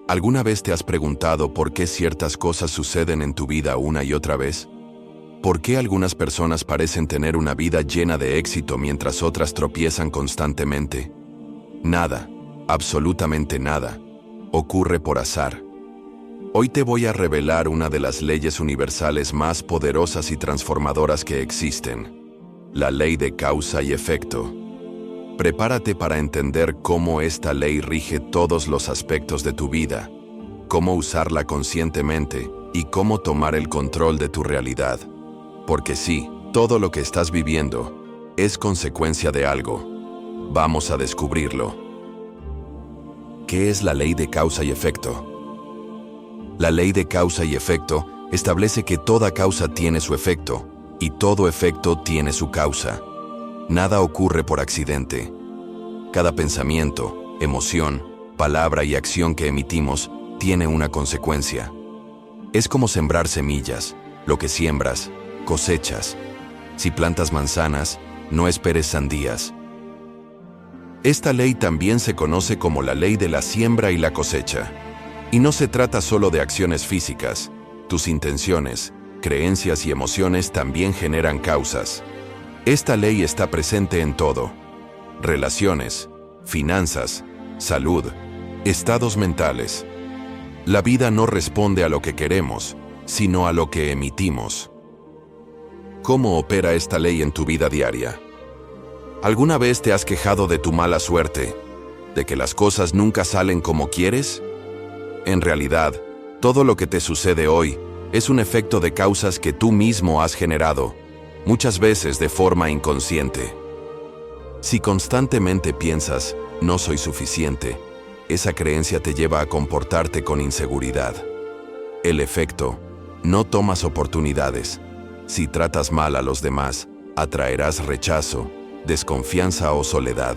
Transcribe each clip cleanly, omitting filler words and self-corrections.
¿Alguna vez te has preguntado por qué ciertas cosas suceden en tu vida una y otra vez? ¿Por qué algunas personas parecen tener una vida llena de éxito mientras otras tropiezan constantemente? Nada, absolutamente nada, ocurre por azar. Hoy te voy a revelar una de las leyes universales más poderosas y transformadoras que existen: la ley de causa y efecto. Prepárate para entender cómo esta ley rige todos los aspectos de tu vida, cómo usarla conscientemente y cómo tomar el control de tu realidad. Porque sí, todo lo que estás viviendo es consecuencia de algo. Vamos a descubrirlo. ¿Qué es la ley de causa y efecto? La ley de causa y efecto establece que toda causa tiene su efecto y todo efecto tiene su causa. Nada ocurre por accidente. Cada pensamiento, emoción, palabra y acción que emitimos tiene una consecuencia. Es como sembrar semillas. Lo que siembras, cosechas. Si plantas manzanas, no esperes sandías. Esta ley también se conoce como la ley de la siembra y la cosecha. Y no se trata solo de acciones físicas. Tus intenciones, creencias y emociones también generan causas. Esta ley está presente en todo: relaciones, finanzas, salud, estados mentales. La vida no responde a lo que queremos, sino a lo que emitimos. ¿Cómo opera esta ley en tu vida diaria? ¿Alguna vez te has quejado de tu mala suerte, de que las cosas nunca salen como quieres? En realidad, todo lo que te sucede hoy es un efecto de causas que tú mismo has generado, muchas veces de forma inconsciente. Si constantemente piensas, no soy suficiente, esa creencia te lleva a comportarte con inseguridad. El efecto: no tomas oportunidades. Si tratas mal a los demás, atraerás rechazo, desconfianza o soledad.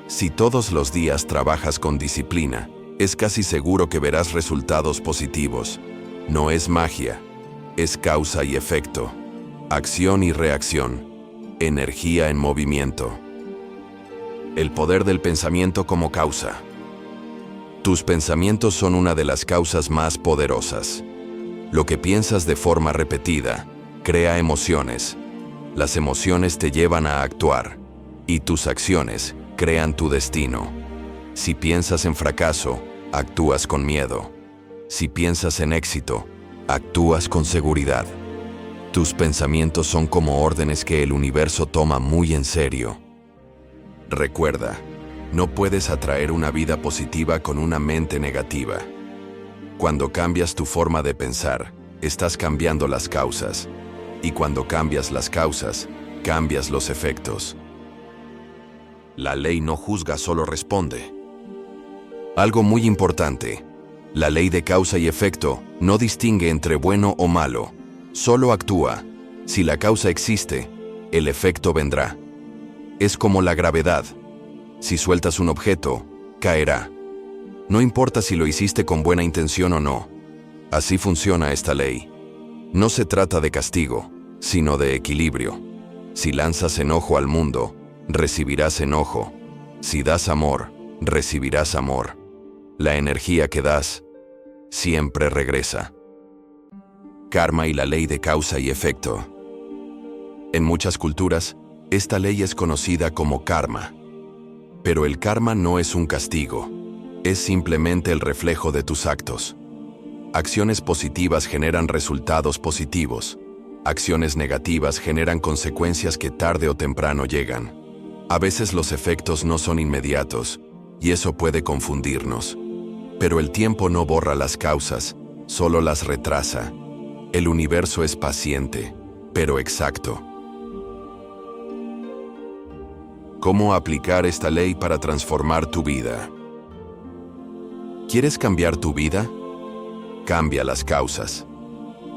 Si todos los días trabajas con disciplina, es casi seguro que verás resultados positivos. No es magia, es causa y efecto. Acción y reacción. Energía en movimiento. El poder del pensamiento como causa. Tus pensamientos son una de las causas más poderosas. Lo que piensas de forma repetida crea emociones. Las emociones te llevan a actuar, y tus acciones crean tu destino. Si piensas en fracaso, actúas con miedo. Si piensas en éxito, actúas con seguridad. Tus pensamientos son como órdenes que el universo toma muy en serio. Recuerda, no puedes atraer una vida positiva con una mente negativa. Cuando cambias tu forma de pensar, estás cambiando las causas. Y cuando cambias las causas, cambias los efectos. La ley no juzga, solo responde. Algo muy importante: la ley de causa y efecto no distingue entre bueno o malo, solo actúa. Si la causa existe, el efecto vendrá. Es como la gravedad. Si sueltas un objeto, caerá. No importa si lo hiciste con buena intención o no. Así funciona esta ley. No se trata de castigo, sino de equilibrio. Si lanzas enojo al mundo, recibirás enojo. Si das amor, recibirás amor. La energía que das siempre regresa. Karma y la ley de causa y efecto. En muchas culturas, esta ley es conocida como karma. Pero el karma no es un castigo, es simplemente el reflejo de tus actos. Acciones positivas generan resultados positivos. Acciones negativas generan consecuencias que tarde o temprano llegan. A veces los efectos no son inmediatos, y eso puede confundirnos. Pero el tiempo no borra las causas, solo las retrasa. El universo es paciente, pero exacto. ¿Cómo aplicar esta ley para transformar tu vida? ¿Quieres cambiar tu vida? Cambia las causas.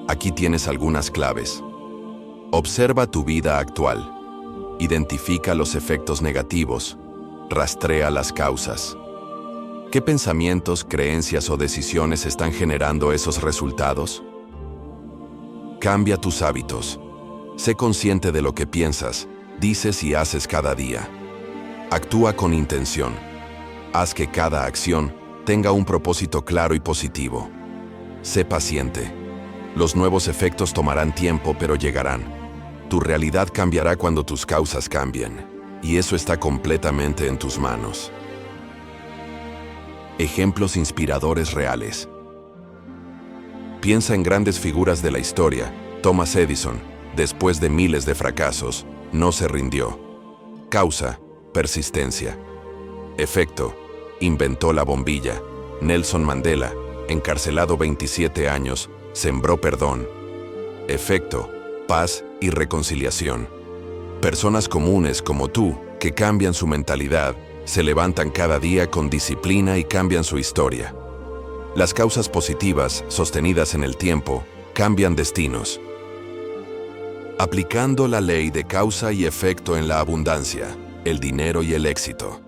Aquí tienes algunas claves. Observa tu vida actual. Identifica los efectos negativos. Rastrea las causas. ¿Qué pensamientos, creencias o decisiones están generando esos resultados? Cambia tus hábitos. Sé consciente de lo que piensas, dices y haces cada día. Actúa con intención. Haz que cada acción Tenga un propósito claro y positivo. Sé paciente. Los nuevos efectos tomarán tiempo, pero llegarán. Tu realidad cambiará cuando tus causas cambien, y eso está completamente en tus manos. Ejemplos inspiradores reales. Piensa en grandes figuras de la historia. Thomas Edison, después de miles de fracasos, no se rindió. Causa: persistencia. Efecto: inventó la bombilla. Nelson Mandela, encarcelado 27 años, sembró perdón. Efecto: paz y reconciliación. Personas comunes como tú, que cambian su mentalidad, se levantan cada día con disciplina y cambian su historia. Las causas positivas, sostenidas en el tiempo, cambian destinos. Aplicando la ley de causa y efecto en la abundancia, el dinero y el éxito.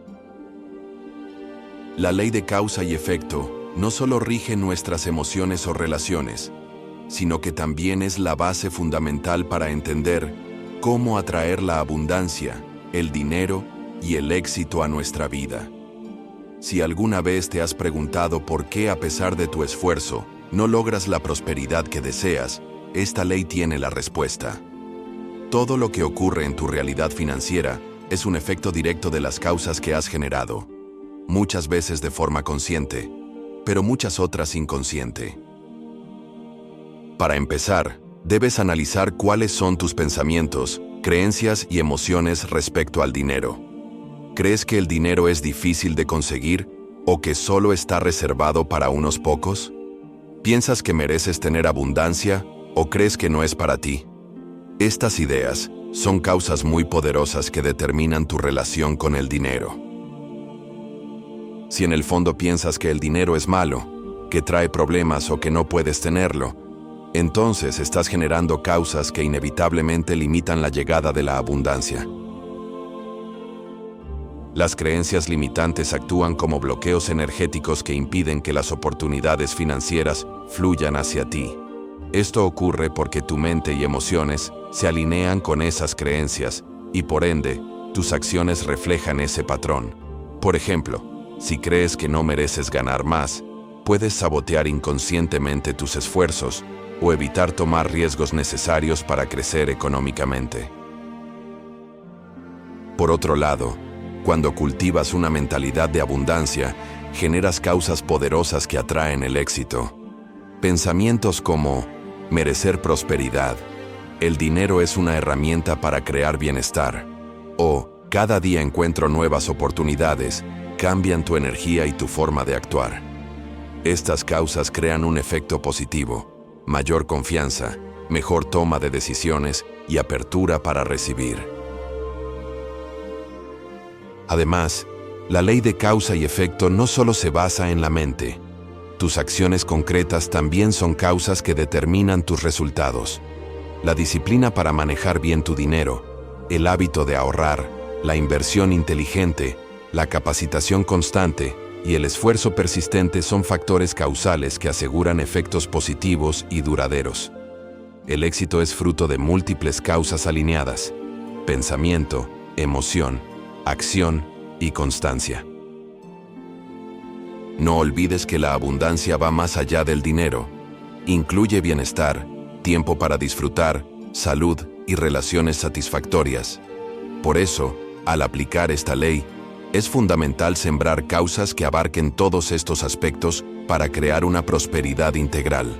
La ley de causa y efecto no solo rige nuestras emociones o relaciones, sino que también es la base fundamental para entender cómo atraer la abundancia, el dinero y el éxito a nuestra vida. Si alguna vez te has preguntado por qué, a pesar de tu esfuerzo, no logras la prosperidad que deseas, esta ley tiene la respuesta. Todo lo que ocurre en tu realidad financiera es un efecto directo de las causas que has generado, muchas veces de forma consciente, pero muchas otras inconsciente. Para empezar, debes analizar cuáles son tus pensamientos, creencias y emociones respecto al dinero. ¿Crees que el dinero es difícil de conseguir o que solo está reservado para unos pocos? ¿Piensas que mereces tener abundancia o crees que no es para ti? Estas ideas son causas muy poderosas que determinan tu relación con el dinero. Si en el fondo piensas que el dinero es malo, que trae problemas o que no puedes tenerlo, entonces estás generando causas que inevitablemente limitan la llegada de la abundancia. Las creencias limitantes actúan como bloqueos energéticos que impiden que las oportunidades financieras fluyan hacia ti. Esto ocurre porque tu mente y emociones se alinean con esas creencias y, por ende, tus acciones reflejan ese patrón. Por ejemplo, si crees que no mereces ganar más, puedes sabotear inconscientemente tus esfuerzos o evitar tomar riesgos necesarios para crecer económicamente. Por otro lado, cuando cultivas una mentalidad de abundancia, generas causas poderosas que atraen el éxito. Pensamientos como merecer prosperidad, el dinero es una herramienta para crear bienestar, o cada día encuentro nuevas oportunidades, cambian tu energía y tu forma de actuar. Estas causas crean un efecto positivo, mayor confianza, mejor toma de decisiones y apertura para recibir. Además, la ley de causa y efecto no solo se basa en la mente. Tus acciones concretas también son causas que determinan tus resultados. La disciplina para manejar bien tu dinero, el hábito de ahorrar, la inversión inteligente, la capacitación constante y el esfuerzo persistente son factores causales que aseguran efectos positivos y duraderos. El éxito es fruto de múltiples causas alineadas: pensamiento, emoción, acción y constancia. No olvides que la abundancia va más allá del dinero. Incluye bienestar, tiempo para disfrutar, salud y relaciones satisfactorias. Por eso, al aplicar esta ley, es fundamental sembrar causas que abarquen todos estos aspectos para crear una prosperidad integral.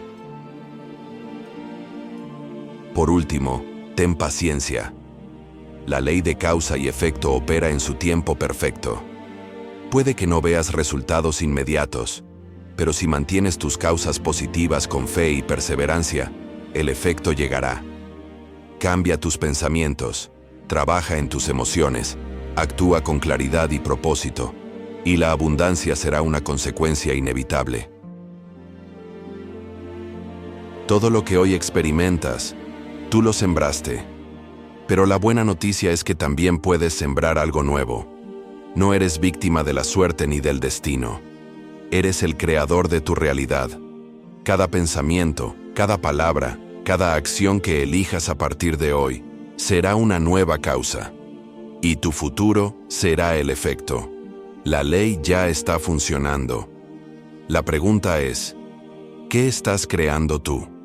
Por último, ten paciencia. La ley de causa y efecto opera en su tiempo perfecto. Puede que no veas resultados inmediatos, pero si mantienes tus causas positivas con fe y perseverancia, el efecto llegará. Cambia tus pensamientos, trabaja en tus emociones, actúa con claridad y propósito, y la abundancia será una consecuencia inevitable. Todo lo que hoy experimentas, tú lo sembraste. Pero la buena noticia es que también puedes sembrar algo nuevo. No eres víctima de la suerte ni del destino. Eres el creador de tu realidad. Cada pensamiento, cada palabra, cada acción que elijas a partir de hoy, será una nueva causa. Y tu futuro será el efecto. La ley ya está funcionando. La pregunta es, ¿qué estás creando tú?